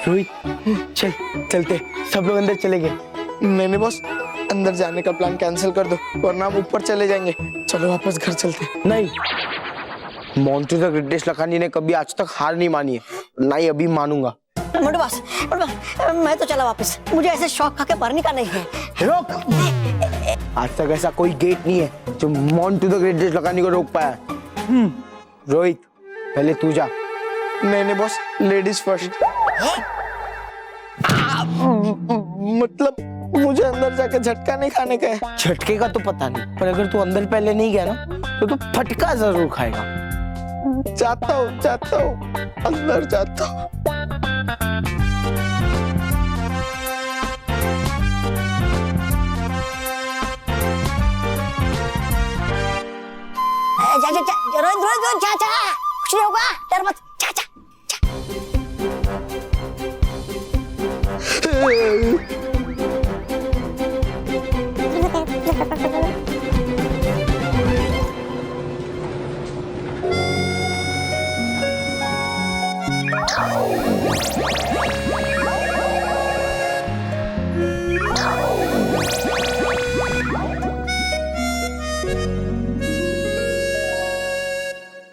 रोहित चल चलते, सब लोग अंदर चले गए। नहीं बॉस, अंदर जाने का प्लान कैंसिल कर दो वरना हम ऊपर चले जाएंगे। चलो वापस घर चलते। नहीं, मोंटू द ग्रेटेस्ट लखानी ने कभी आज तक हार नहीं मानी है, ना ही अभी मानूंगा। मोटू बॉस, मैं तो चला वापस, मुझे ऐसे शौक खा के बाहर निकालना ही है। रोक, आज तक ऐसा कोई गेट नहीं है जो मोंटू द ग्रेटेस्ट लखानी को रोक पाया। रोहित पहले तू जा। नहीं बॉस, लेडीज फर्स्ट। मतलब मुझे अंदर जाके झटका नहीं खाने का है। झटके का तो पता नहीं, पर अगर तू अंदर पहले नहीं गया ना तो तू फटका जरूर खाएगा। जाता हूँ, अंदर जाता हूँ। रोहित चाचा, कुछ नहीं होगा, डर मत। चाचा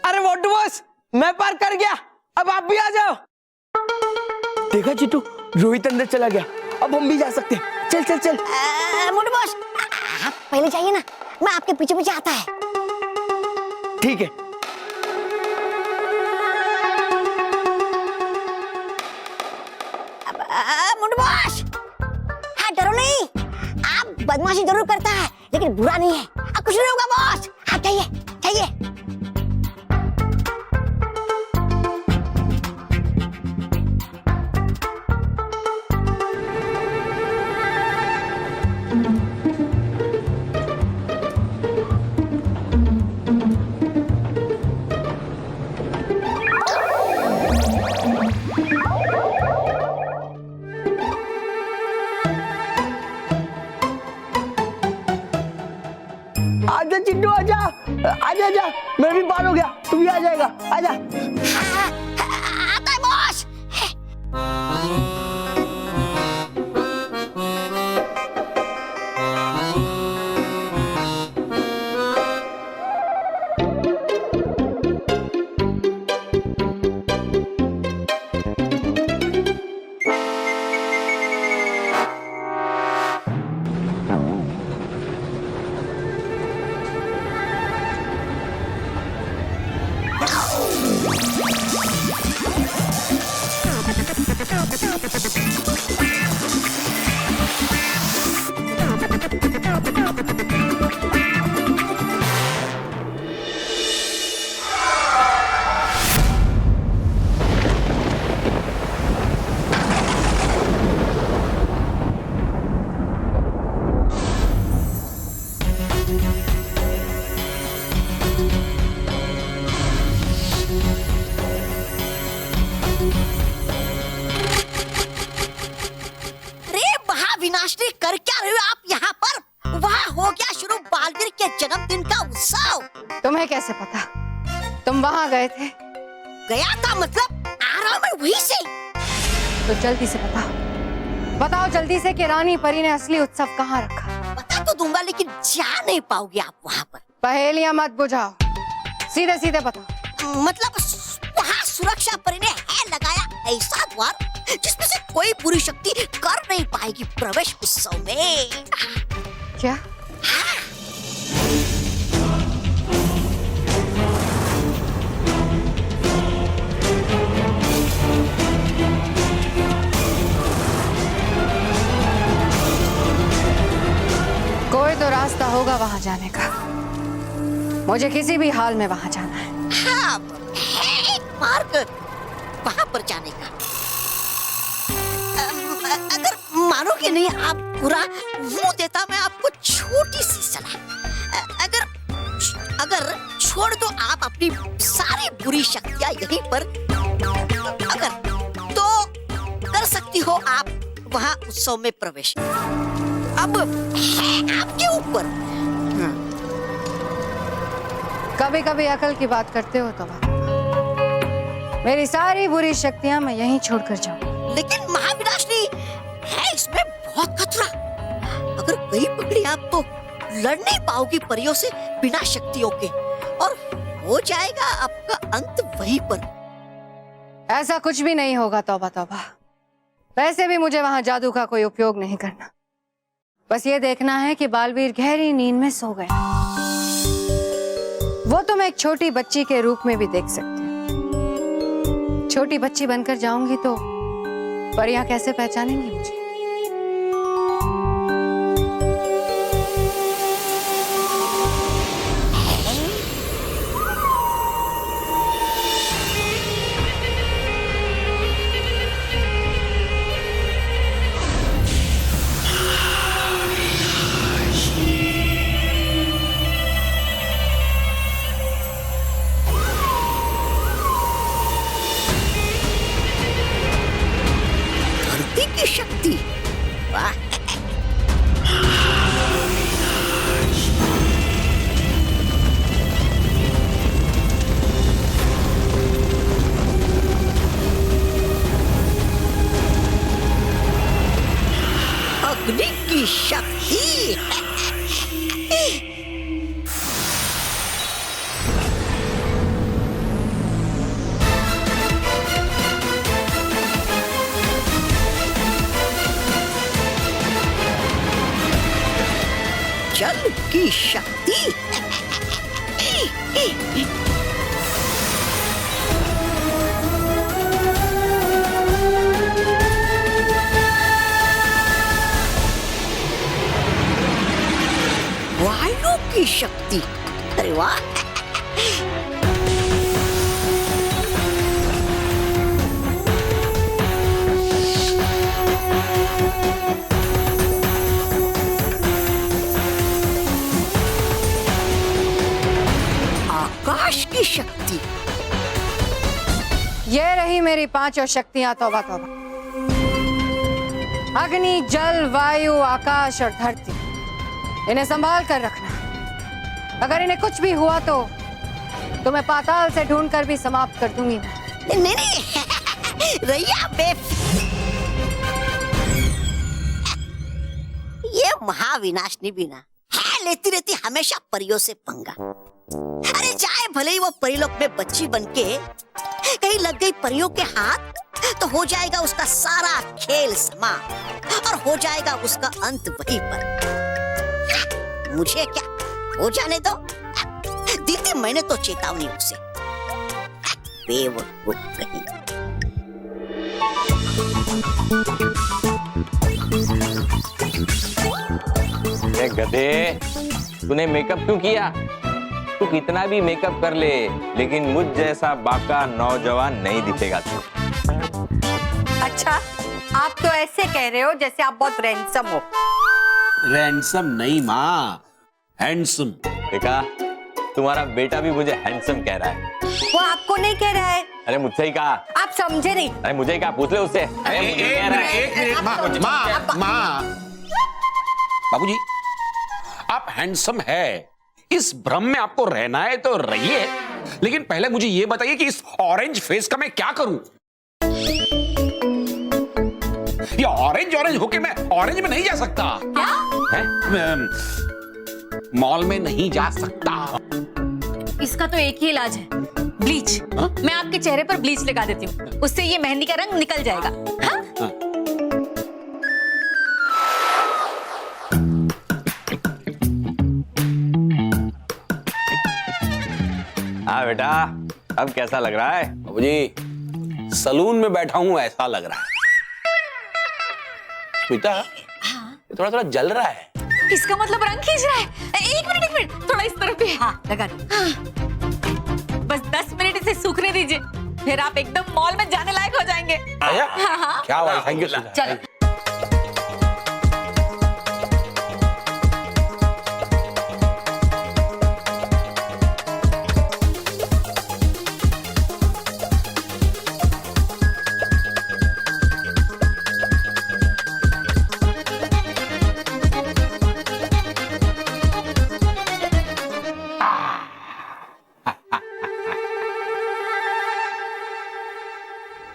अरे मोटू बॉस, मैं पार कर गया, अब आप भी आ जाओ। देखा चिट्टू, रोहित अंदर चला गया, अब हम भी जा सकते हैं। चल चल चल। मोटू बॉस, आप पहले जाइए ना, मैं आपके पीछे पीछे आता है। ठीक है। मोटू बॉस, हाँ डरो नहीं, आप बदमाशी जरूर करता है लेकिन बुरा नहीं है। कुछ नहीं होगा बॉस, आप जाइए जाइए। आजा चिट्टू, आजा आजा आजा, मैं भी पार हो गया, तू भी आ जाएगा, आजा। आता है बॉस। विनाशनी, कर क्या रहे हो आप यहाँ पर? वहाँ हो गया शुरू बालवीर के जन्मदिन का उत्सव। तुम्हें कैसे पता? तुम वहाँ गए थे? गया था मतलब आ रहा मैं वहीं से। तो जल्दी से बताओ जल्दी से कि रानी परी ने असली उत्सव कहाँ रखा। बता तो दूंगा लेकिन जा नहीं पाओगे आप वहाँ पर। पहेलियां मत बुझाओ, सीधे सीधे बताओ। मतलब वहाँ सुरक्षा परी ने है लगाया ऐसा द्वार जिसमें से कोई बुरी शक्ति कर नहीं पाएगी प्रवेश उत्सव में। क्या? हाँ। कोई तो रास्ता होगा वहां जाने का, मुझे किसी भी हाल में वहां जाना है। हाँ, है एक मार्ग वहां पर जाने का। अगर मानोगे नहीं आप पूरा वो देता मैं आपको छोटी सी सलाह। अगर छोड़ दो आप अपनी सारी बुरी शक्तियां यहीं पर, अगर तो कर सकती हो आप वहां उत्सव में प्रवेश। अब है आपके ऊपर। कभी कभी अकल की बात करते हो तो मेरी सारी बुरी शक्तियां मैं यहीं छोड़कर जाऊं। लेकिन महाविनाशनी है इसमें बहुत खतरा। अगर कहीं पकड़ी आप तो लड़ नहीं पाओगी परियों से बिना शक्तियों के, और हो जाएगा आपका अंत वहीं पर। ऐसा कुछ भी नहीं होगा, तौबा तौबा। वैसे भी मुझे वहां जादू का कोई उपयोग नहीं करना। बस ये देखना है कि बालवीर गहरी नींद में सो गया। वो तो मैं एक छोटी बच्ची के रूप में भी देख सकती हूँ। छोटी बच्ची बनकर जाऊंगी तो परियां कैसे पहचानेंगी मुझे? की शक्ति, वाह। अग्नि की शक्ति। जल की शक्ति। वायु की शक्ति। अरे वाह। आकाश की शक्ति। ये रही मेरी पांचों शक्तियां, तौबा तौबा। अग्नि, जल, वायु, आकाश और धरती। इन्हें संभाल कर रखना। अगर इन्हें कुछ भी हुआ तो मैं पाताल से ढूंढ कर भी समाप्त कर दूंगी। नहीं रैया ये महाविनाशनी भी ना है, लेती रहती हमेशा परियों से पंगा। अरे जाए भले ही वो परिलोक में बच्ची बनके कहीं लग गई परियों के हाथ तो हो जाएगा उसका सारा खेल समाप्त और हो जाएगा उसका अंत वहीं पर। मुझे क्या, हो जाने दो। दी थी मैंने तो चेतावनी उसे। बेवकूफ कहीं। गधे, तूने मेकअप क्यों किया? तू कितना भी मेकअप कर ले, लेकिन मुझ जैसा बाका नौजवान नहीं दिखेगा तू। अच्छा, आप तो ऐसे कह रहे हो जैसे आप बहुत रैंसम हो। रैंसम नहीं माँ, हैंडसम। देखा, तुम्हारा बेटा भी मुझे हैंडसम कह रहा है। वो आपको नहीं कह रहा है। अरे मुझसे ही कहा। आप समझे नहीं। अरे मुझे ही कहा, पूछ ले उससे। अरे मुझे कह रहा है। माँ बाबूजी, आप हैंडसम है, इस भ्रम में आपको रहना है तो रहिए, लेकिन पहले मुझे ये बताइए कि इस ऑरेंज फेस का मैं क्या करूं? ये ऑरेंज होके मैं ऑरेंज में नहीं जा सकता। क्या? मॉल में नहीं जा सकता। इसका तो एक ही इलाज है, ब्लीच। मैं आपके चेहरे पर ब्लीच लगा देती हूँ, उससे ये मेहंदी का रंग निकल जाएगा। हाँ? हाँ बेटा, अब कैसा लग रहा है? बाबूजी, सलून में बैठा हूं ऐसा लग रहा है। बेटा, थोड़ा थोड़ा जल रहा है। इसका मतलब रंग खींच रहा है। एक मिनट, थोड़ा इस तरफ भी। हाँ, लगा दो। बस 10 मिनट इसे सूखने दीजिए, फिर आप एकदम मॉल में जाने लायक हो जाएंगे। हाँ। क्या बात, थैंक यू। चलो।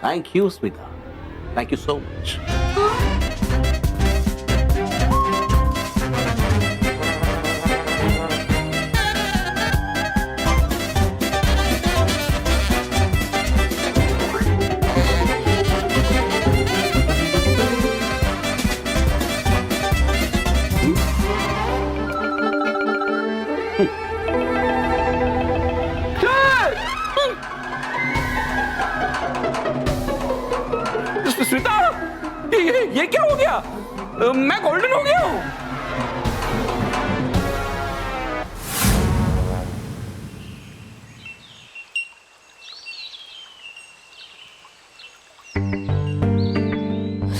Thank you Smita, thank you so much. Smita, ये क्या हो गया? मैं गोल्डन हो गया हूं।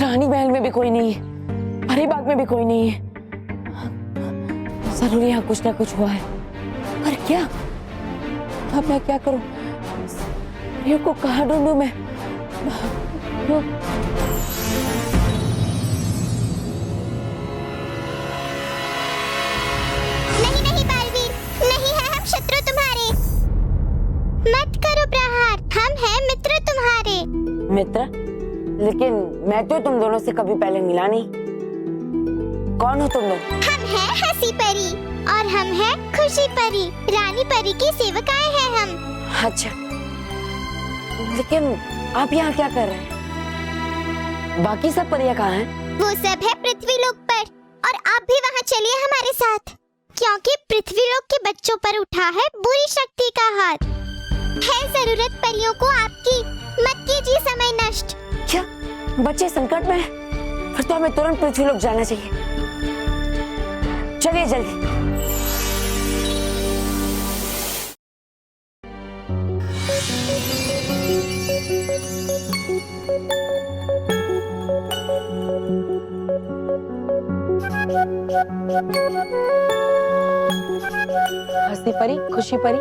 रानी महल में भी कोई नहीं है, परी बाग में भी कोई नहीं है। जरूर यहाँ कुछ ना कुछ हुआ है, पर क्या? अब मैं क्या करूं? प्रिया को कहाँ ढूंढूं मैं? नहीं नहीं बालवीर, नहीं है हम शत्रु तुम्हारे। मत करो प्रहार, हम हैं मित्र तुम्हारे। मित्र? लेकिन मैं तो तुम दोनों से कभी पहले मिला नहीं। कौन हो तुम लोग? हम हैं हंसी परी और हम हैं खुशी परी, रानी परी की सेवकाएं हैं हम। अच्छा, लेकिन आप यहाँ क्या कर रहे हैं? बाकी सब परियां कहाँ हैं? वो सब है पृथ्वीलोक पर, और आप भी वहाँ चलिए हमारे साथ, क्योंकि पृथ्वीलोक के बच्चों पर उठा है बुरी शक्ति का हाथ। है जरूरत परियों को आपकी, मत कीजिए समय नष्ट। क्या बच्चे संकट में हैं? फिर तो हमें तुरंत पृथ्वीलोक जाना चाहिए। चलिए जल्दी। हंसी परी, खुशी परी,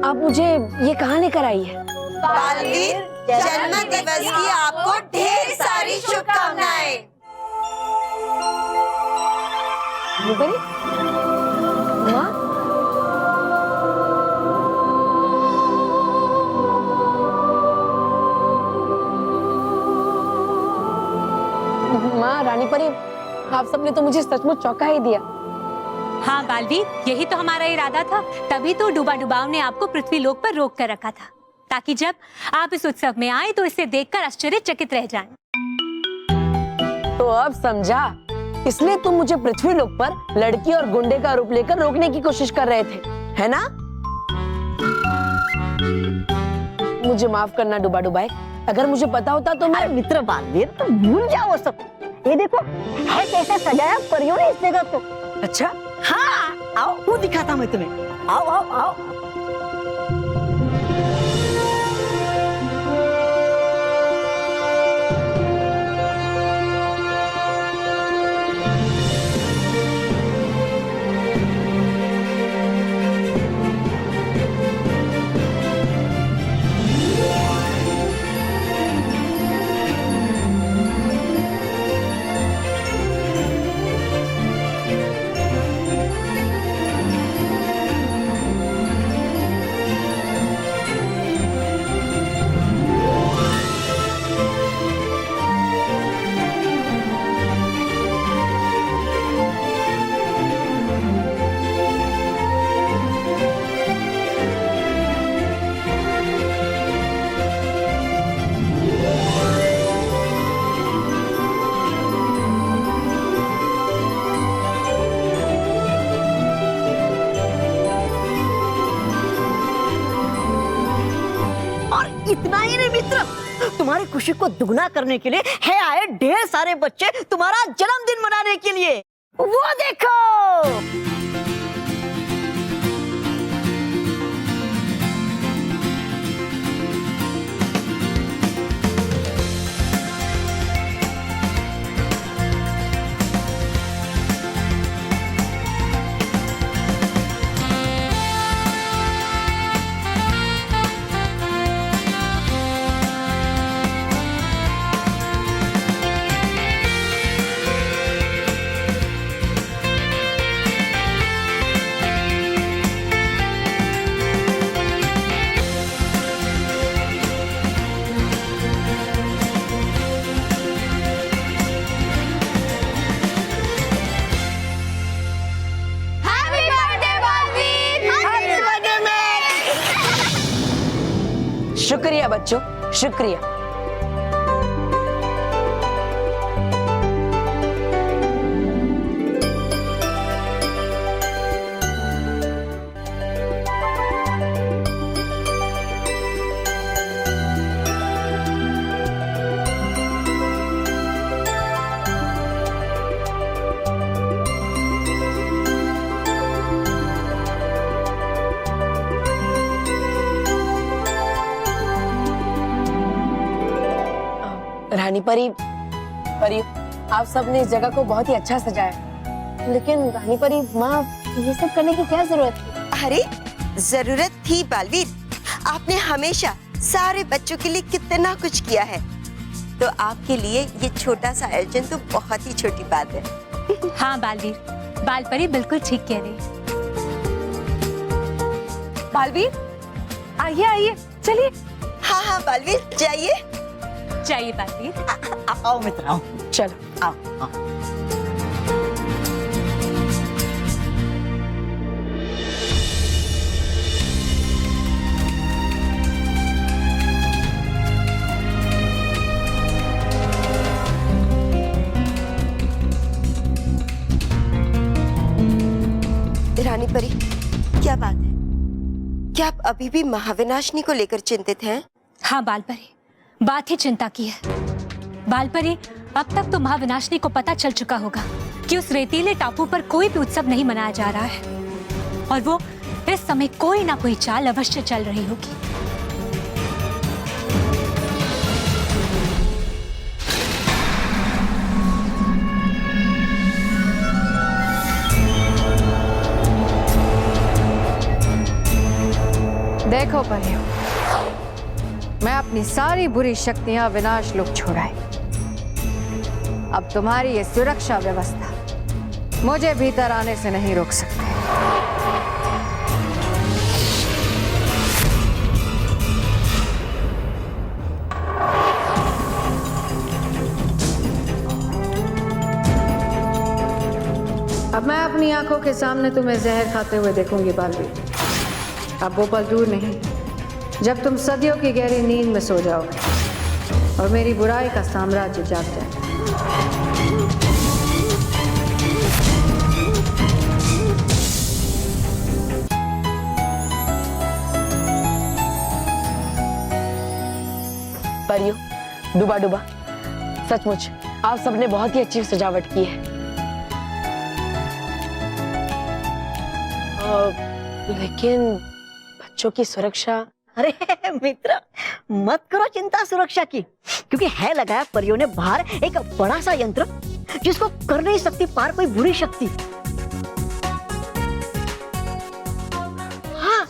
आप मुझे ये कहाँ लेकर आई है? बालवीर, जन्म दिवस की आपको ढेर सारी शुभकामनाएं। हंसी परी, माँ, माँ, रानी परी, आप सबने तो मुझे सचमुच चौंका ही दिया। हाँ बालवीर, यही तो हमारा इरादा था, तभी तो डुबा डुबाव ने आपको पृथ्वीलोक पर रोक कर रखा था, ताकि जब आप इस उत्सव में आए तो इसे देखकर आश्चर्यचकित रह जाएं। तो अब समझा, इसलिए तुम मुझे पृथ्वीलोक पर लड़की और गुंडे का रूप लेकर रोकने की कोशिश कर रहे थे, है ना? मुझे माफ करना डुबा डुबाई, अगर मुझे पता होता तो मैं... मित्र बालवीर, तुम भूल जाओ वो सब। ये देखो, है कैसे सजाया परियों ने इस जगह को। अच्छा, हाँ, आओ वो दिखाता मैं तुम्हें। आओ आओ आओ। इतना ही नहीं मित्र, तुम्हारी खुशी को दुगना करने के लिए है आए ढेर सारे बच्चे तुम्हारा जन्मदिन मनाने के लिए। वो देखो, बच्चों, शुक्रिया। रानी परी, आप सबने इस जगह को बहुत ही अच्छा सजाया, लेकिन रानी परी माँ, ये सब करने की क्या जरूरत थी? अरे जरूरत थी बालवीर, आपने हमेशा सारे बच्चों के लिए कितना कुछ किया है, तो आपके लिए ये छोटा सा आयोजन तो बहुत ही छोटी बात है। हाँ बालवीर, बालपरी बिल्कुल ठीक कह रही। बालवीर, आइए आइए, चलिए। हाँ हाँ बालवीर, जाइए चाहिए बालवीर। आओ मित्र, आओ। चलो आओ, आओ। रानी परी, क्या बात है? क्या आप अभी भी महाविनाशनी को लेकर चिंतित हैं? हाँ बालपरी, बात ही चिंता की है। बालपरी, अब तक तो महाविनाशनी को पता चल चुका होगा कि उस रेतीले टापू पर कोई भी उत्सव नहीं मनाया जा रहा है, और वो इस समय कोई ना कोई चाल अवश्य चल रही होगी। देखो परियों, मैं अपनी सारी बुरी शक्तियां विनाश लोक छोड़ाई। अब तुम्हारी ये सुरक्षा व्यवस्था मुझे भीतर आने से नहीं रोक सकते। अब मैं अपनी आंखों के सामने तुम्हें जहर खाते हुए देखूंगी बालवीर। अब वो पल दूर नहीं जब तुम सदियों की गहरी नींद में सो जाओगे और मेरी बुराई का साम्राज्य जाग जाए। परियों, डूबा डूबा, सचमुच आप सबने बहुत ही अच्छी सजावट की है। लेकिन बच्चों की सुरक्षा? अरे मित्र, मत करो चिंता सुरक्षा की, क्योंकि है लगाया परियों ने बाहर एक बड़ा सा यंत्र जिसको कर नहीं सकती पार कोई बुरी शक्ति। हाँ,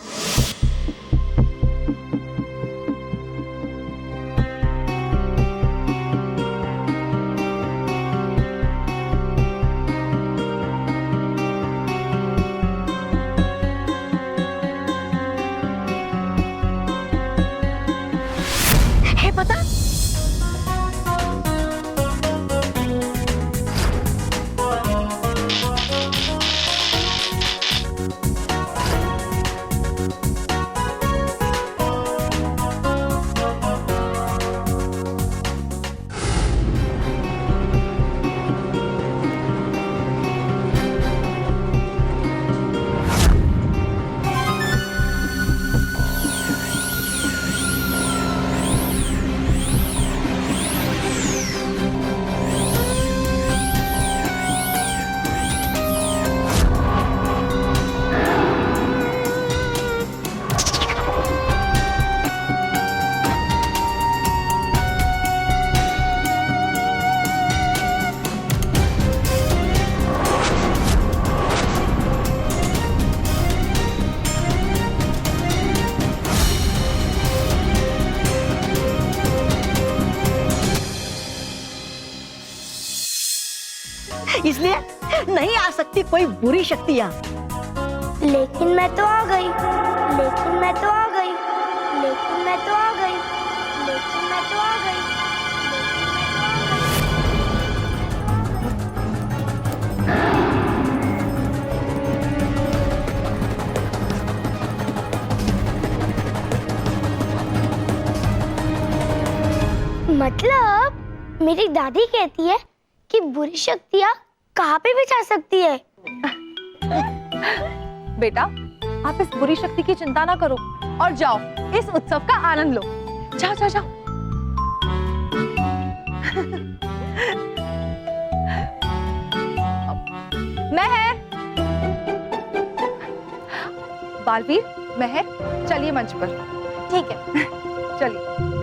है पता? इसलिए नहीं आ सकती कोई बुरी शक्ति यहाँ। लेकिन मैं तो आ गई, लेकिन मैं तो आ गई, लेकिन मैं तो आ गई, लेकिन मैं तो आ गई। मतलब मेरी दादी कहती है कि बुरी शक्तियाँ कहाँ पे भी जा सकती है। बेटा, आप इस बुरी शक्ति की चिंता ना करो और जाओ इस उत्सव का आनंद लो। जाओ जाओ जाओ। महर, बालवीर, महर, चलिए मंच पर। ठीक है, चलिए।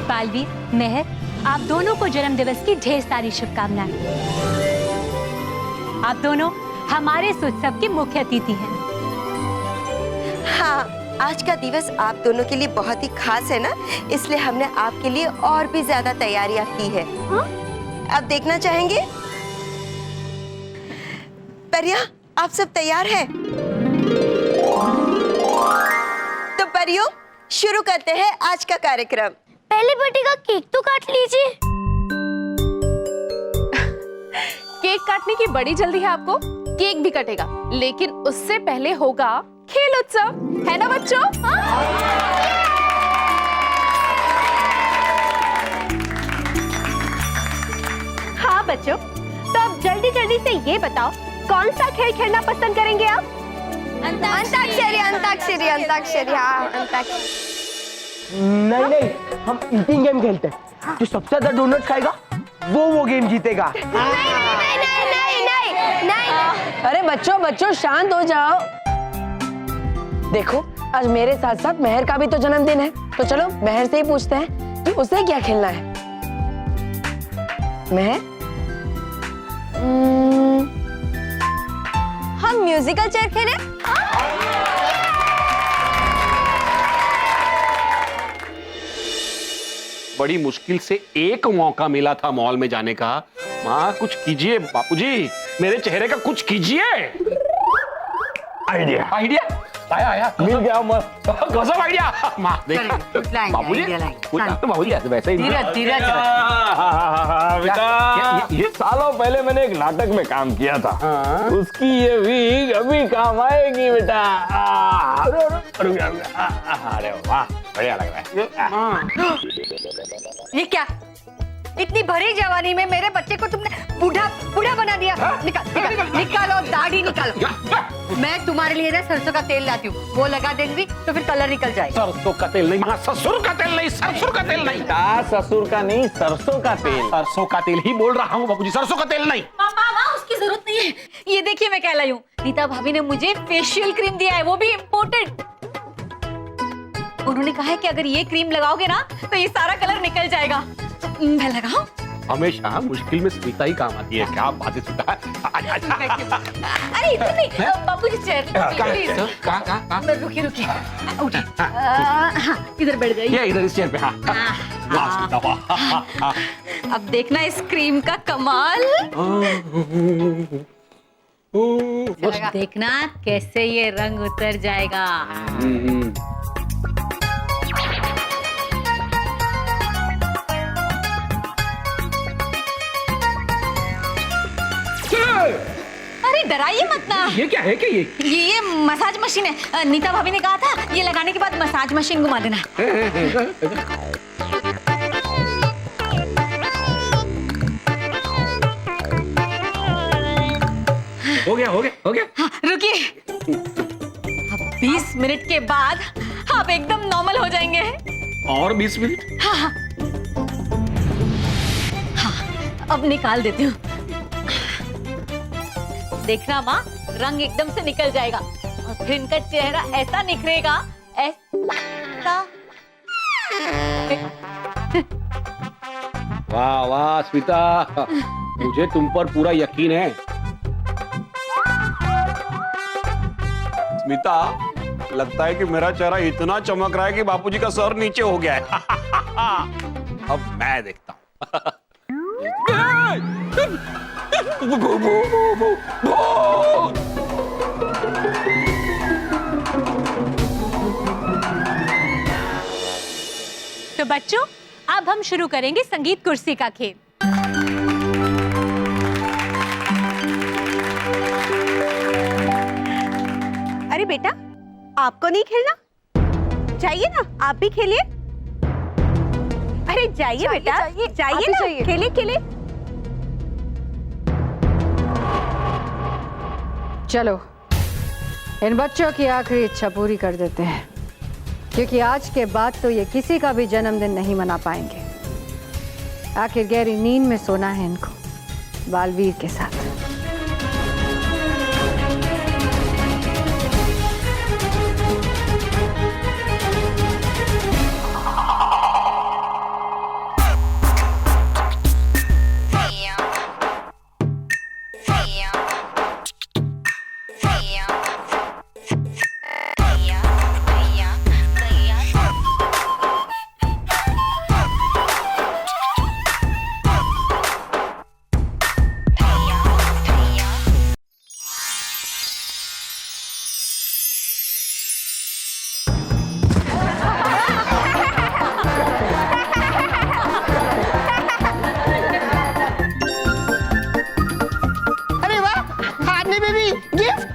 बालवीर, मेहर, आप दोनों को जन्म दिवस की ढेर सारी शुभकामनाएं। आप दोनों हमारे इस उत्सव के मुख्य अतिथि हैं। हाँ, आज का दिवस आप दोनों के लिए बहुत ही खास है ना, इसलिए हमने आपके लिए और भी ज्यादा तैयारियां की है। अब देखना चाहेंगे? परिया, आप सब तैयार हैं? तो परियों, शुरू करते हैं आज का कार्यक्रम। पहले बर्थडे का केक तो काट लीजिए। केक काटने की बड़ी जल्दी है आपको? केक भी कटेगा, लेकिन उससे पहले होगा खेल उत्सव, है ना बच्चों? हाँ बच्चों, तो अब जल्दी जल्दी से ये बताओ, कौन सा खेल खेलना पसंद करेंगे आप? अंताक्षरी, अंताक्षरी, अंताक्षरी, हाँ अंताक्षरी। नहीं नहीं, हम ईटिंग गेम खेलते हैं। जो सबसे ज्यादा डोनट्स खाएगा वो गेम जीतेगा। नहीं। अरे बच्चों बच्चों शांत हो जाओ। देखो, आज मेरे साथ साथ मेहर का भी तो जन्मदिन है, तो चलो मेहर से ही पूछते हैं कि उसे क्या खेलना है। मेहर, हम म्यूजिकल चेयर खेलें? बड़ी मुश्किल से एक मौका मिला था मॉल में जाने का। माँ कुछ कीजिए, बापूजी मेरे चेहरे का कुछ कीजिए। आइडिया आइडिया आया मिल गया। गजब आइडिया। माँ देखा बापूजी, बापूजी वैसे ही बेटा, ये सालों पहले मैंने एक नाटक में काम किया था। उसकी ये वीग अभी काम आएगी बेटा। अरे वाह, बढ़िया लग रहा है। ये क्या? इतनी भरी जवानी में मेरे बच्चे को तुमने बूढ़ा बूढ़ा बना दिया। निकालो दाढ़ी निकालो। मैं तुम्हारे लिए ना सरसों का तेल लाती हूँ, वो लगा देंगी तो फिर कलर निकल जाएगा। सरसों का तेल नहीं, ससुर का तेल नहीं, सरसों का तेल नहीं। ससुर का नहीं, सरसों का तेल। सरसों का तेल ही बोल रहा हूँ बापूजी, सरसों का तेल नहीं। मामा उसकी जरूरत नहीं है। ये देखिए मैं क्या लाई हूँ। नीता भाभी ने मुझे फेशियल क्रीम दिया है, वो भी इम्पोर्टेड। उन्होंने कहा है कि अगर ये क्रीम लगाओगे ना तो ये सारा कलर निकल जाएगा। तो मैं लगाऊं? हमेशा मुश्किल में स्मिता ही काम आती है। क्या बात है स्मिता? अरे इधर नहीं, बाबूजी चेयर। कहाँ? रुकिए उठिए। हाँ, इधर बैठ गई। ये इधर इस चेयर पे। हाँ। वाह स्मिता वाह। अब देखना इस क्रीम का कमाल। अब देखना कैसे ये रंग उतर जाएगा। अरे डराइए मत ना। ये क्या है? क्या ये मसाज मशीन है। नीता भाभी ने कहा था ये लगाने के बाद मसाज मशीन घुमा देना। हो गया। हाँ, रुकिए। अब 20 मिनट के बाद आप एकदम नॉर्मल हो जाएंगे। और 20 मिनट? हाँ, अब निकाल देती हूँ। देखना माँ, रंग एकदम से निकल जाएगा और फिर इनका चेहरा ऐसा निखरेगा, ऐसा। वाह वाह स्मिता, मुझे तुम पर पूरा यकीन है। स्मिता, लगता है कि मेरा चेहरा इतना चमक रहा है कि बापूजी का सर नीचे हो गया है। अब मैं देखता हूँ। तो बच्चों, अब अब हम शुरू करेंगे संगीत कुर्सी का खेल। अरे बेटा, आपको नहीं खेलना? जाइए ना, आप भी खेलिए। अरे जाइए बेटा, जाइए ना, खेलिए खेलिए। चलो इन बच्चों की आखिरी इच्छा पूरी कर देते हैं, क्योंकि आज के बाद तो ये किसी का भी जन्मदिन नहीं मना पाएंगे। आखिर गहरी नींद में सोना है इनको बालवीर के साथ।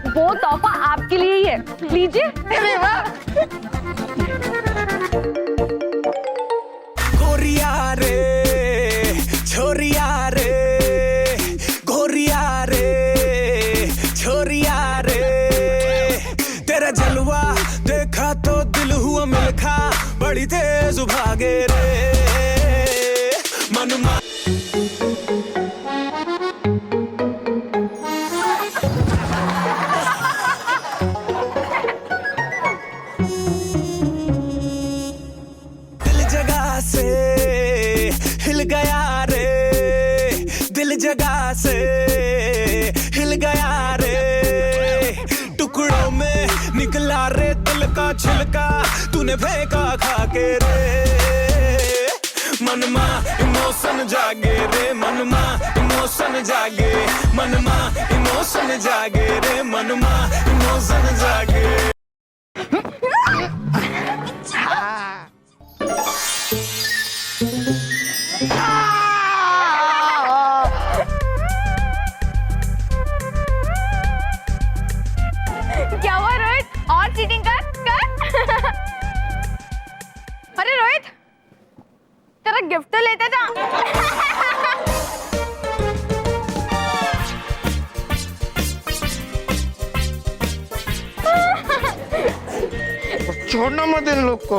वो तोहफा आपके लिए ही है, लीजिए। अरे वाह। गोरिया रे छोरिया रे, गोरिया रे छोरिया रे, तेरा जलवा देखा तो दिल हुआ मिलखा, बड़ी तेज भागे रे मनमा। जगह से हिल गया रे, टुकड़ों में निकला रे दिल का छिलका, तूने फेंका खा के रे मनमा इमोशन जागे रे, मनमा इमोशन जागे, मनमा इमोशन जागे रे, मनमा इमोशन जागे। क्या हुआ रोहित? और चीटिंग कर। अरे रोहित, तेरा गिफ्ट तो लेते जा। छोड़ना मत इन लोग को।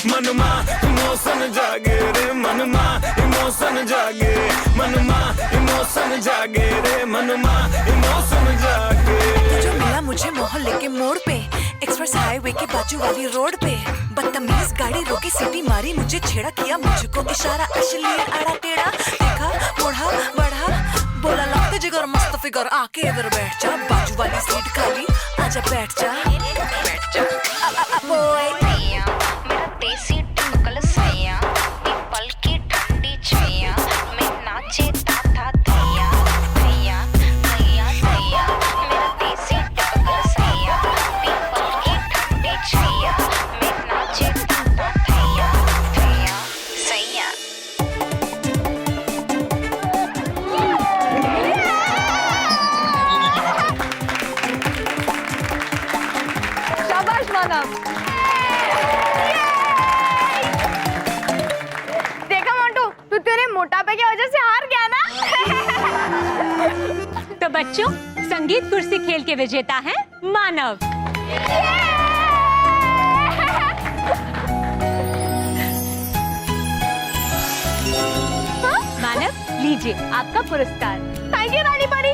मनमा इमोशन जागे रे, मनमा इमोशन जागे, मनमा इमोशन जागे रे, मनमा इमोशन जागे। जो मिला मुझे मोहल्ले के मोड़ पे, एक्सप्रेस हाईवे के बाजू वाली रोड पे, बदतमीज गाड़ी रोकी, सीटी मारी, मुझे छेड़ा, किया मुझको इशारा, अश्लील आड़ा टेढ़ा, देखा मुड़ा बढ़ा, बोला लगते जिगर मस्त फिगर, आके इधर बैठ जा, बाजू वाली सीट खाली, आजा बैठ जा, बैठ जा। देसी टुकल सैया, पीपल की ठंडी छैया, मैं नाचे था थैया थैया थैया थैया, मेरा देसी टुकल सैया, पीपल की ठंडी छैया, मैं नाचे था थैया थैया सैया। शाबाश मानव। मोटापे की वजह से हार गया ना। तो बच्चों, संगीत कुर्सी खेल के विजेता है मानव। मानव, लीजिए आपका पुरस्कार। थैंक यू रानी परी।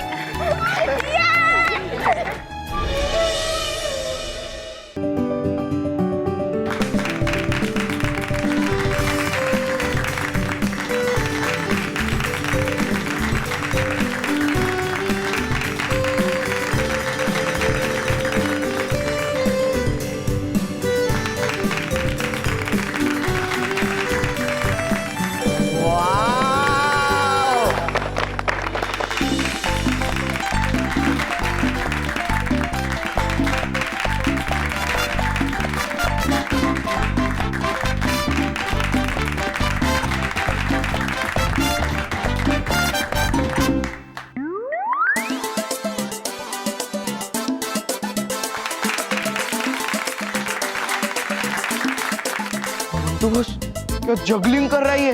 क्या जगलिंग कर रही है।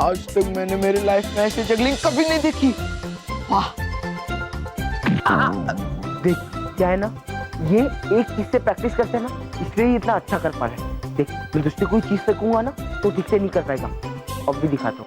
आज तक मैंने मेरे लाइफ में ऐसे जगलिंग कभी नहीं देखी। वाह। देख क्या है ना, ये एक चीज से प्रैक्टिस करते हैं ना, इसलिए ये इतना अच्छा कर पा रहे हैं। देख मैं दूसरी कोई चीज सीखूंगा ना तो ठीक से नहीं कर पाएगा। अब भी दिखाता हूँ।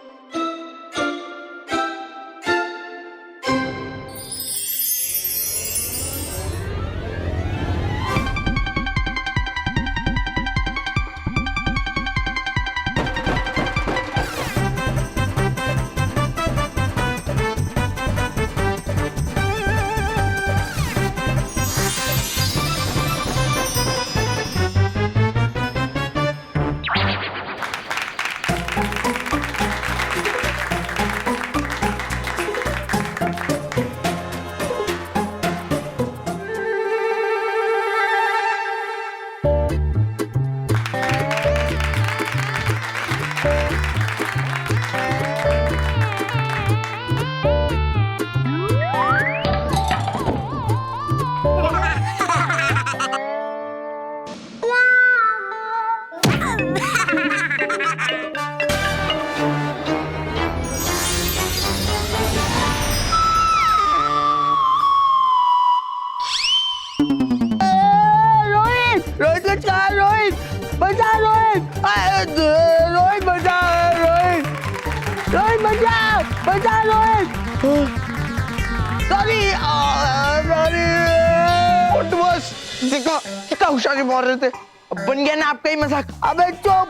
देखा कितना होशियारी मार रहे थे। अब बन गया ना आपका ही मजाक। अबे चुप,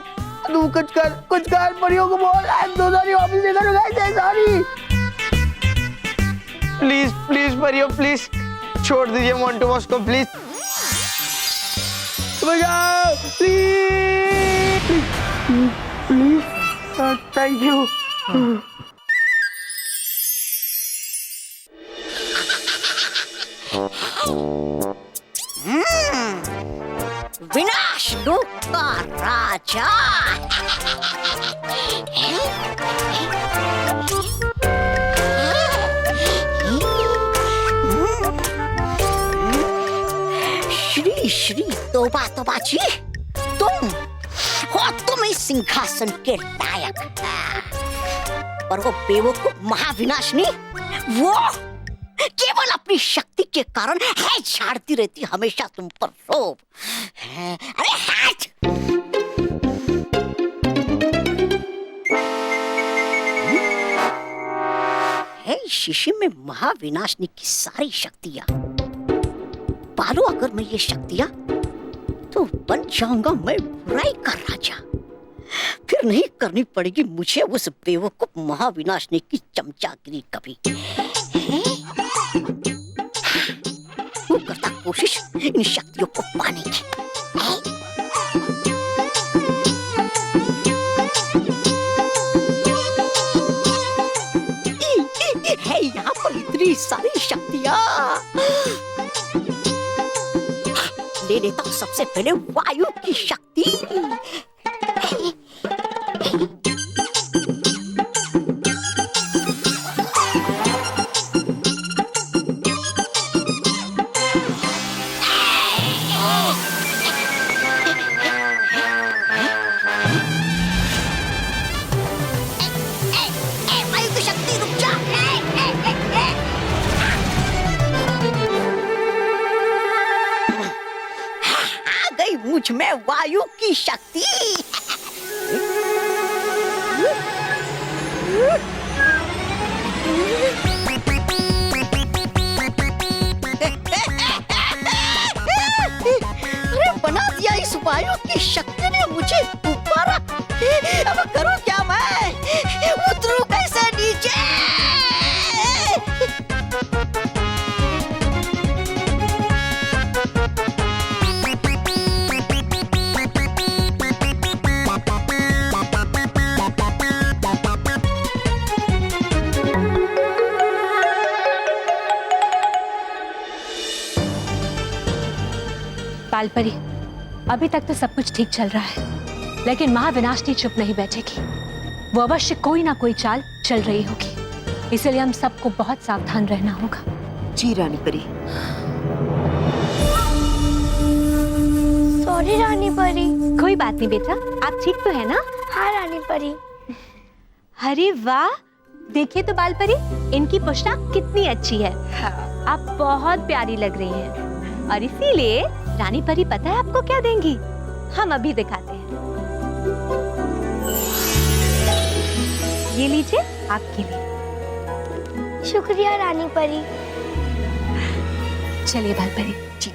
तू कुछ कर परियों को बोल। वापस लेकर सॉरी। प्लीज परियों प्लीज छोड़ दीजिए मोंटू बॉस को प्लीज। बजाओ प्लीज। Thank you. विनाश लोक का राजा। श्री श्री तोबा तोबा जी, तुम इस सिंहासन के लायक है। पर वो बेवकूफ महाविनाशनी, वो केवल अपनी शक्ति के कारण है झाड़ती रहती हमेशा तुम पर रोब। अरे हट! है शीशे में महाविनाशनी की सारी शक्तियां। पालो अगर मैं ये शक्तियां तो बन जाऊंगा मैं बुराई का राजा। फिर नहीं करनी पड़ेगी मुझे उस बेवकूफ महाविनाशनी की चमचागिरी कभी। वो करता कोशिश इन शक्तियों को पाने की। है यहाँ पर इतनी सारी शक्तियाँ। ले लेता हूँ सबसे पहले वायु की शक्ति। मुझ में वायु की शक्ति। अरे बना दिया इस वायु की शक्ति ने मुझे ऊपर। अब करूं क्या मैं? उतरूं कैसे नीचे? पालपरी, अभी तक तो सब कुछ ठीक चल रहा है, लेकिन महाविनाशनी चुप नहीं बैठेगी। वो अवश्य कोई ना कोई चाल चल रही होगी, इसलिए हम सबको बहुत सावधान रहना होगा। जी रानी परी। सॉरी रानी परी। कोई बात नहीं बेटा, आप ठीक तो है ना? हाँ रानी परी। अरे वाह, देखिए तो बाल परी, इनकी पोशाक कितनी अच्छी है। आप बहुत प्यारी लग रही हैं और इसीलिए रानी परी पता है आपको क्या देंगी? हम अभी दिखाते हैं। ये लीजिए आपके लिए। शुक्रिया रानी परी। चलिए बाल परी जी।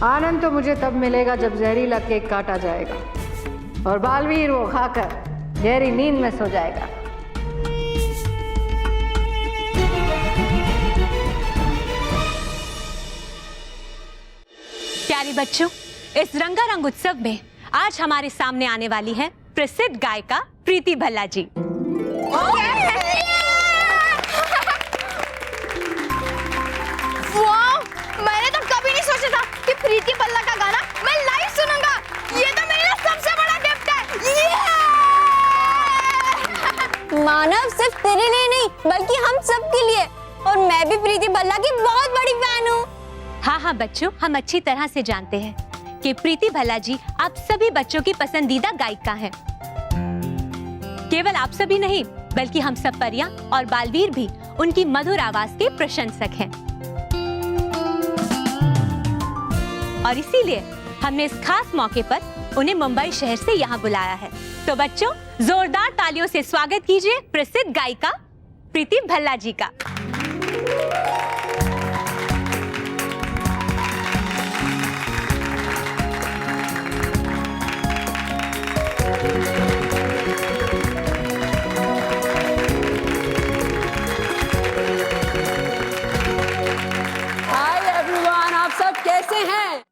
आनंद तो मुझे तब मिलेगा जब जहरीला केक काटा जाएगा और बालवीर वो खाकर गहरी नींद में सो जाएगा। प्यारे बच्चों, इस रंगारंग उत्सव में आज हमारे सामने आने वाली है प्रसिद्ध गायिका प्रीति भल्ला जी। मैंने तो कभी नहीं सोचा था कि प्रीति भल्ला का गाना मैं लाइव सुनूंगा। ये तो मेरा सबसे बड़ा गिफ्ट है। मानव, सिर्फ तेरे लिए नहीं बल्कि हम सब के लिए। और मैं भी प्रीति भल्ला की बहुत बड़ी फैन हूँ। हाँ हाँ बच्चों, हम अच्छी तरह से जानते हैं कि प्रीति भल्ला जी आप सभी बच्चों की पसंदीदा गायिका हैं। केवल आप सभी नहीं बल्कि हम सब परियां और बालवीर भी उनकी मधुर आवाज के प्रशंसक हैं। और इसीलिए हमने इस खास मौके पर उन्हें मुंबई शहर से यहाँ बुलाया है। तो बच्चों, जोरदार तालियों से स्वागत कीजिए प्रसिद्ध गायिका प्रीति भल्ला जी का। कैसे हैं?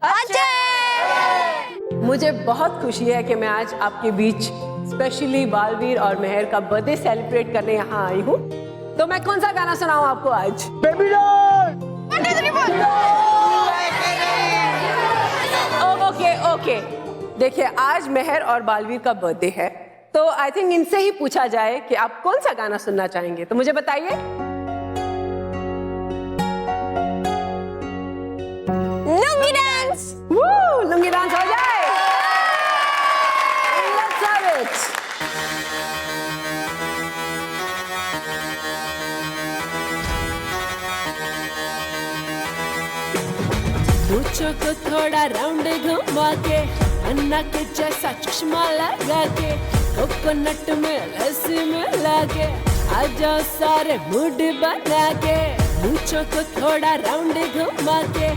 मुझे बहुत खुशी है कि मैं आज आपके बीच स्पेशली बालवीर और मेहर का बर्थडे सेलिब्रेट करने यहाँ आई हूँ। तो मैं कौन सा गाना सुनाऊँ आपको आज? ओके, देखिए आज मेहर और बालवीर का बर्थडे है, तो आई थिंक इनसे ही पूछा जाए कि आप कौन सा गाना सुनना चाहेंगे। तो मुझे बताइए। लुंगी डांस। लुंगी डांस हो जाए। Let's have it. मूंछों को थोड़ा राउंड घुमा के, अन्ना के जैसा चश्मा लगा के, कोकोनट में लस्सी में लाके, आ जाओ सारे मूड बना के। मूंछों को थोड़ा राउंड घुमा के,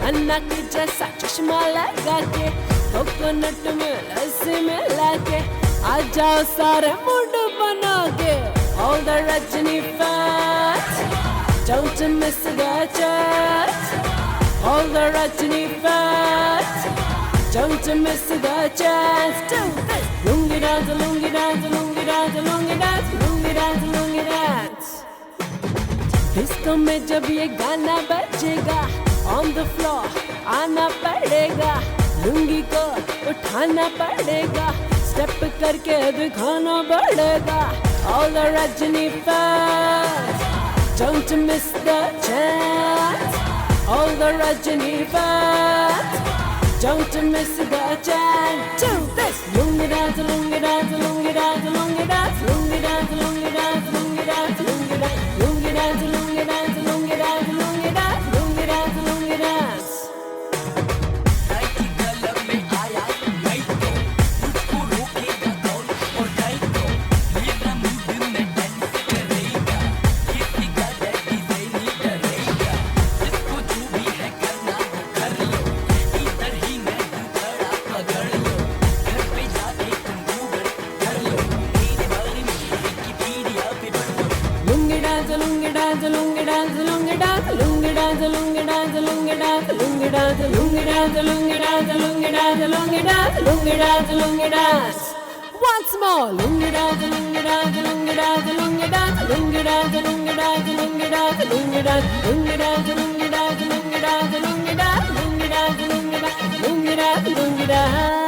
अन्ना के जैसा चश्मा लगा के, कोकोनट में लस्सी में लाके, आ जाओ सारे मूड बना के। All the Rajini fans, don't miss the chance. All the Rajini fans, don't miss the chance. Do this. Lungi dance, lungi dance, lungi dance, lungi dance, lungi dance, lungi dance. Disco में जब ये गाना बजेगा, on the floor आना पड़ेगा, लुंगी को उठाना पड़ेगा, स्टेप करके दिखाना पड़ेगा। All the Rajini fans, don't miss the chance. All the Rajini fans, don't miss the chance. Do this. Lungi dance, lungi dance, lungi dance, lungi dance, lungi dance, lungi dance, lungi dance, lungi dance, lungi dance, lungi dance, lungi dance, lungi dance, lungi dance, lungi dance. Once more, lungi dance, lungi dance, lungi dance, lungi dance, lungi dance, lungi dance, lungi dance, lungi dance, lungi dance, lungi dance, lungi dance, lungi dance, lungi dance, lungi dance, lungi dance, lungi dance.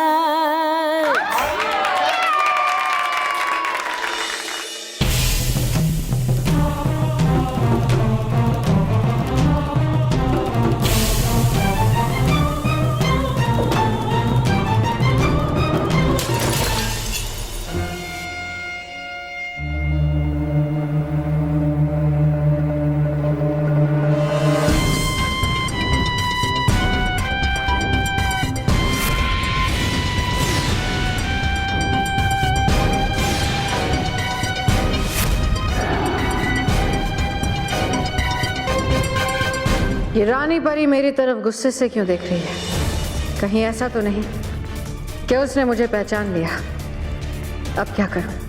ये रानी परी मेरी तरफ गुस्से से क्यों देख रही है? कहीं ऐसा तो नहीं कि उसने मुझे पहचान लिया? अब क्या करूं?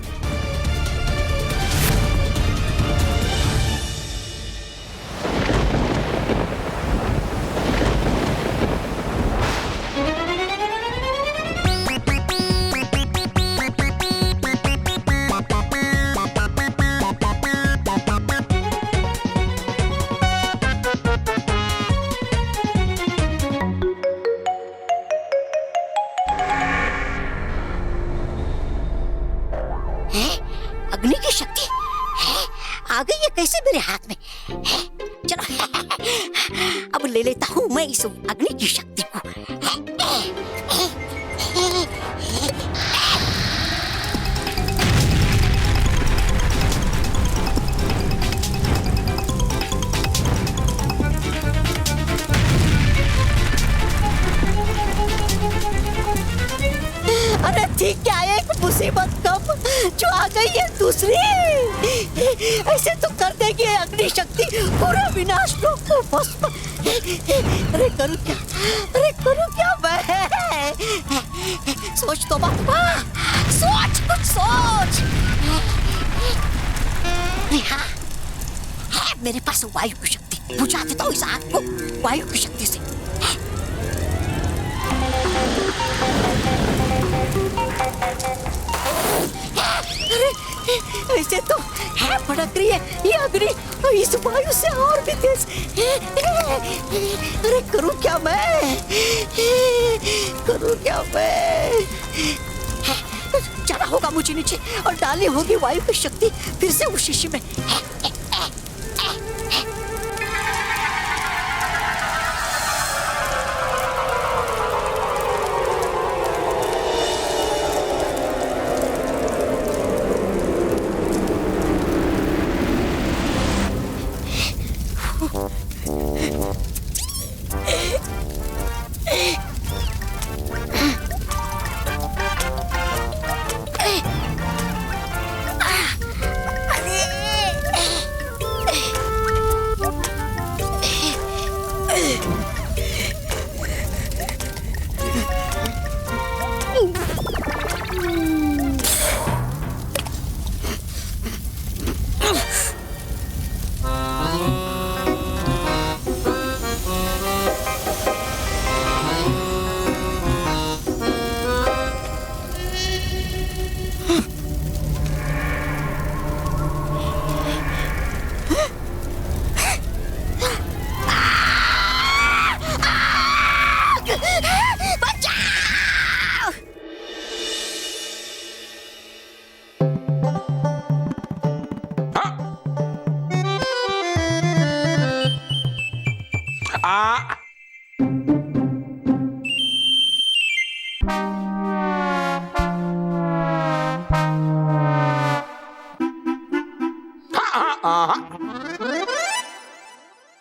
अग्नि की शक्ति है, आ गई है कैसे मेरे हाथ में है? चलो अब ले लेता हूँ मैं इस अग्नि की शक्ति को। अरे ठीक क्या है, एक मुसीबत कम जो आ गई है दूसरी। ऐसे तो कर देगी अग्नि शक्ति पूरा विनाश को भस्म। अरे करूं क्या, अरे करूं क्या मैं? सोच तो बाबा, सोच कुछ सोच। हाँ, है मेरे पास वायु की शक्ति, बुझा देता हूँ इस आग को वायु की शक्ति से। अरे ऐसे तो है भड़क रही है ये अग्नि, इस वायु से और भी तेज। अरे करूं क्या मैं, करूं क्या मैं? जाना होगा मुझे नीचे और डालनी होगी वायु की शक्ति फिर से उस शीशी में।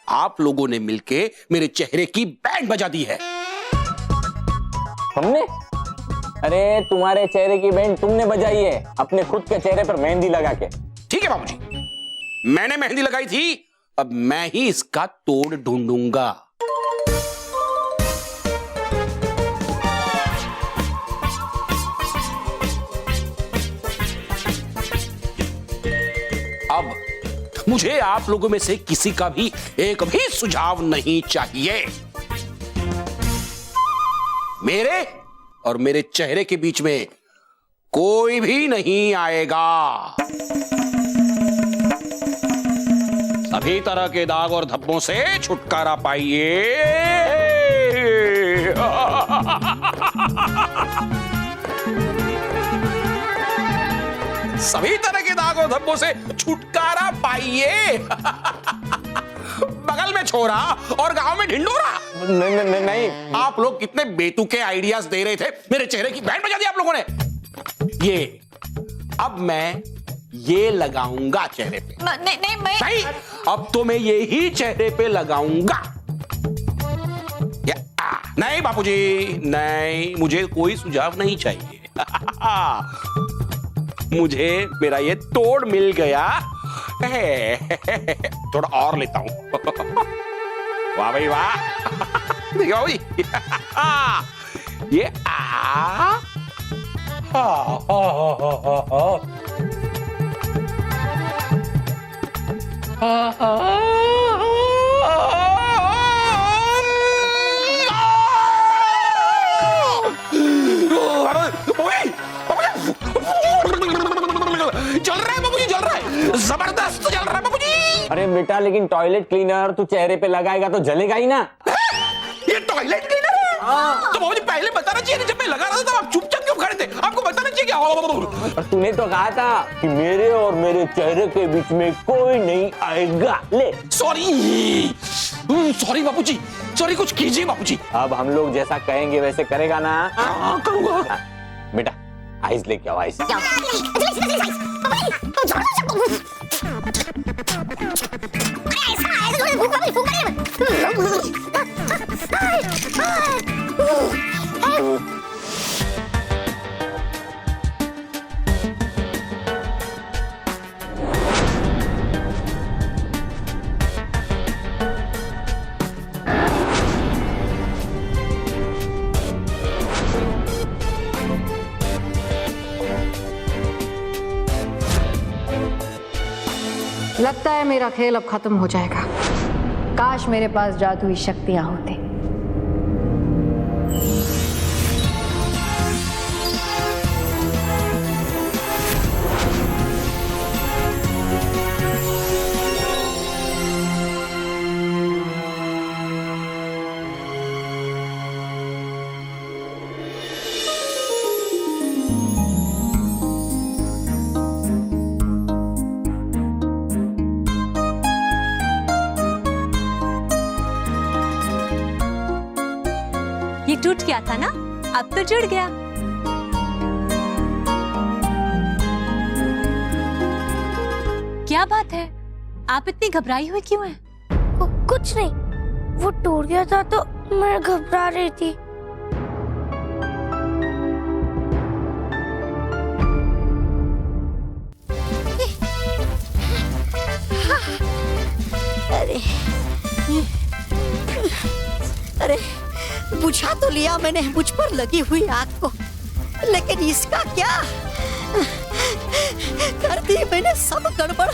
आप लोगों ने मिलके मेरे चेहरे की बैंड बजा दी है। हमने? अरे तुम्हारे चेहरे की बैंड तुमने बजाई है अपने खुद के चेहरे पर मेहंदी लगा के। ठीक है बाबूजी, मैंने मेहंदी लगाई थी, अब मैं ही इसका तोड़ ढूंढूंगा। अब मुझे आप लोगों में से किसी का भी एक भी सुझाव नहीं चाहिए। मेरे और मेरे चेहरे के बीच में कोई भी नहीं आएगा। सभी तरह के दाग और धब्बों से छुटकारा पाइए। सभी तरह के दाग और धब्बों से छुटकारा पाइए। बगल में छोरा और गांव में ढिंडोरा। नहीं, आप लोग कितने बेतुके आइडियाज दे रहे थे, मेरे चेहरे की बैंड बजा दी आप लोगों ने। ये अब मैं ये लगाऊंगा चेहरे पे। नहीं मैं नहीं, अब तो मैं ये ही चेहरे पे लगाऊंगा। नहीं बापूजी, नहीं, मुझे कोई सुझाव नहीं चाहिए। मुझे मेरा ये तोड़ मिल गया है। थोड़ा और लेता हूं। वाह भाई वाह। देखिए बाबू जी, ये चल रहा है बाबू जी, चल रहा है, जबरदस्त चल रहा है बाबू जी। अरे बेटा, लेकिन टॉयलेट क्लीनर तू चेहरे पे लगाएगा तो जलेगा ही ना। ये टॉयलेट क्लीनर है? तो बाबू जी पहले बताना चाहिए, जब मैं लगा रहा था तब आप चुपचाप क्यों खड़े थे? आपको बताना चाहिए क्या? और तूने तो कहा था कि मेरे और मेरे चेहरे के बीच में कोई नहीं आएगा। ले सॉरी बाबू जी, सॉरी, कुछ कीजिए बाबू जी। अब हम लोग जैसा कहेंगे वैसे करेगा ना? हाँ, करूंगा। बेटा आइस लेके आओ, आइस। लगता है मेरा खेल अब खत्म हो जाएगा। काश मेरे पास जादुई शक्तियां होती। ये टूट गया था ना, अब तो जुड़ गया। क्या बात है, आप इतनी घबराई हुई क्यों हैं? कुछ नहीं, वो टूट गया था तो मैं घबरा रही थी। अरे बुझा तो लिया मैंने मुझ पर लगी हुई आग को, लेकिन इसका क्या? कर दी मैंने सब गड़बड़।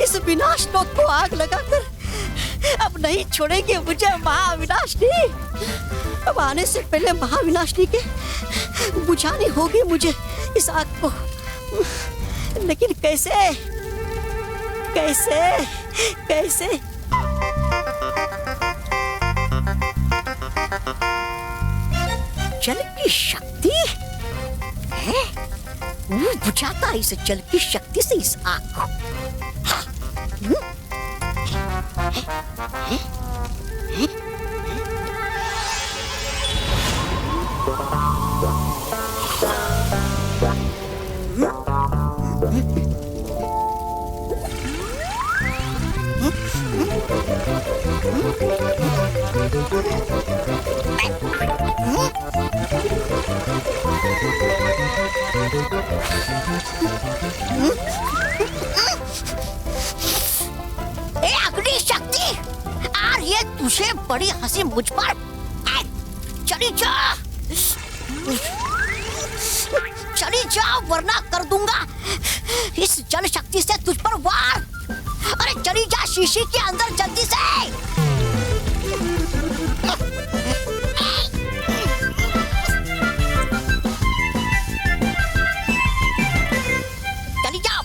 इस विनाश नोक को आग लगाकर अब नहीं छोड़ेंगे मुझे महाविनाशनी। अब आने से पहले महाविनाशनी के बुझानी होगी मुझे इस आग को। लेकिन कैसे कैसे कैसे? जल की शक्ति है, बुझाता इस जल की शक्ति से इस आग को। अग्नि शक्ति आ रही है तुझे बड़ी हंसी मुझ पर। चली जा, चली जा वरना कर दूंगा इस जल शक्ति से तुझ पर वार। अरे चली जा शीशी के अंदर जल्दी से। चली जाओ।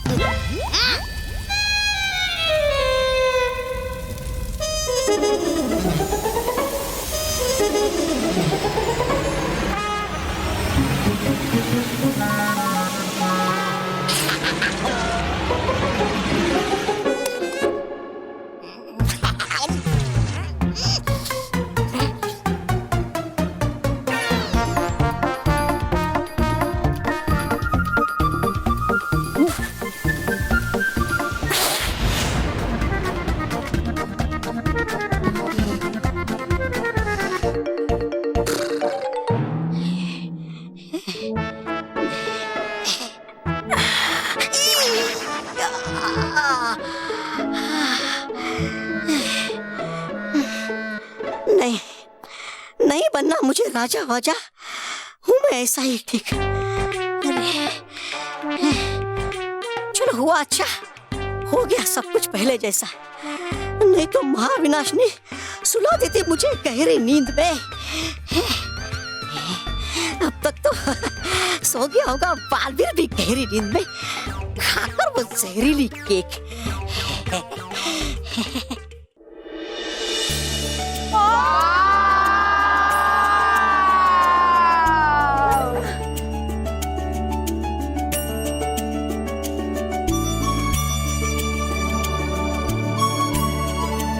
बनना मुझे राजा वाजा, हूँ मैं ऐसा ही ठीक। अरे चलो हुआ अच्छा, हो गया सब कुछ पहले जैसा, नहीं तो महाविनाशनी सुला देती मुझे गहरी नींद में। अब तक तो सो गया होगा बालवीर भी गहरी नींद में, खाकर वो जहरीली केक।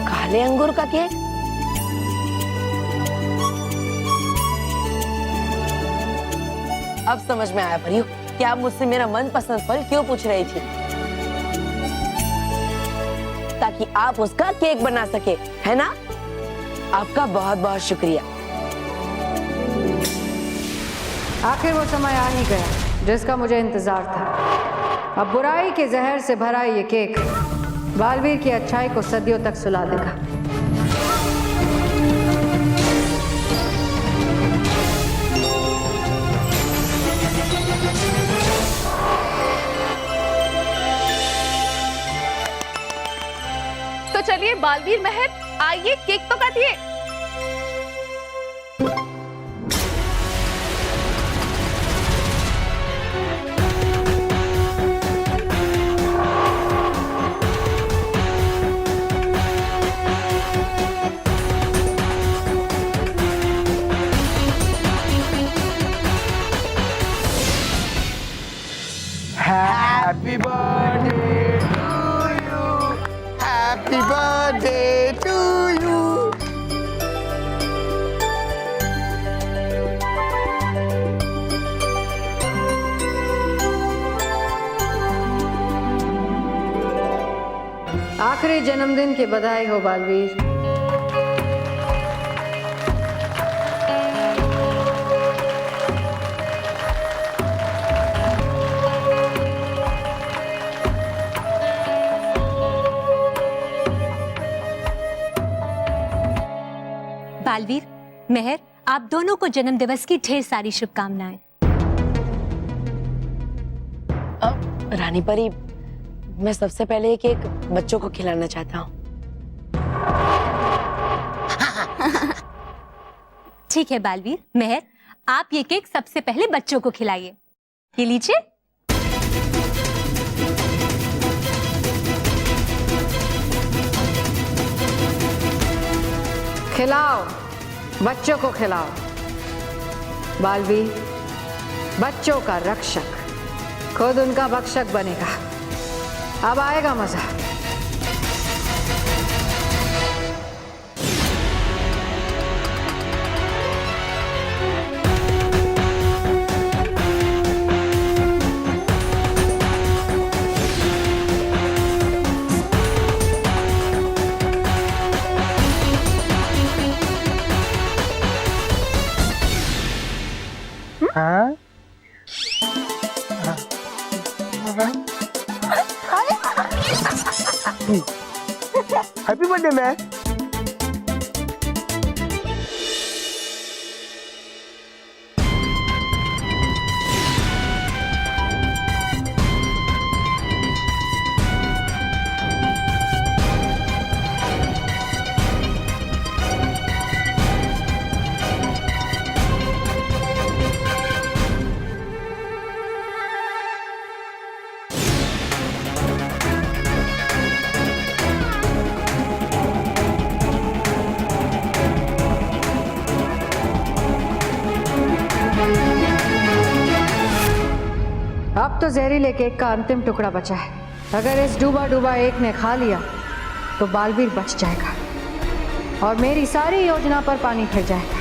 काले अंगूर का केक? अब समझ में आया परियो कि आप मुझसे मेरा मनपसंद फल क्यों पूछ रही थी, ताकि आप उसका केक बना सके, है ना? आपका बहुत बहुत शुक्रिया। आखिर वो समय आ ही गया जिसका मुझे इंतजार था। अब बुराई के जहर से भरा ये केक बालवीर की अच्छाई को सदियों तक सुला देगा। तो चलिए बालवीर महर, आइए केक तो काटिए। Happy birthday to you. Happy birthday to you. आखिरी जन्मदिन की बधाई हो बालवीर। बालवीर, मेहर, आप दोनों को जन्म दिवस की ढेर सारी शुभकामनाएं। रानी परी, मैं सबसे पहले ये केक बच्चों को खिलाना चाहता हूँ। ठीक है बालवीर, मेहर, आप ये केक सबसे पहले बच्चों को खिलाइए। ये लीजिए। खिलाओ, बच्चों को खिलाओ। बालवीर बच्चों का रक्षक खुद उनका भक्षक बनेगा। अब आएगा मजा। हाँ? Happy birthday ma'am. अब तो जहरीले केक का अंतिम टुकड़ा बचा है। अगर इस डूबा डूबा एक ने खा लिया तो बालवीर बच जाएगा और मेरी सारी योजना पर पानी फिर जाएगा।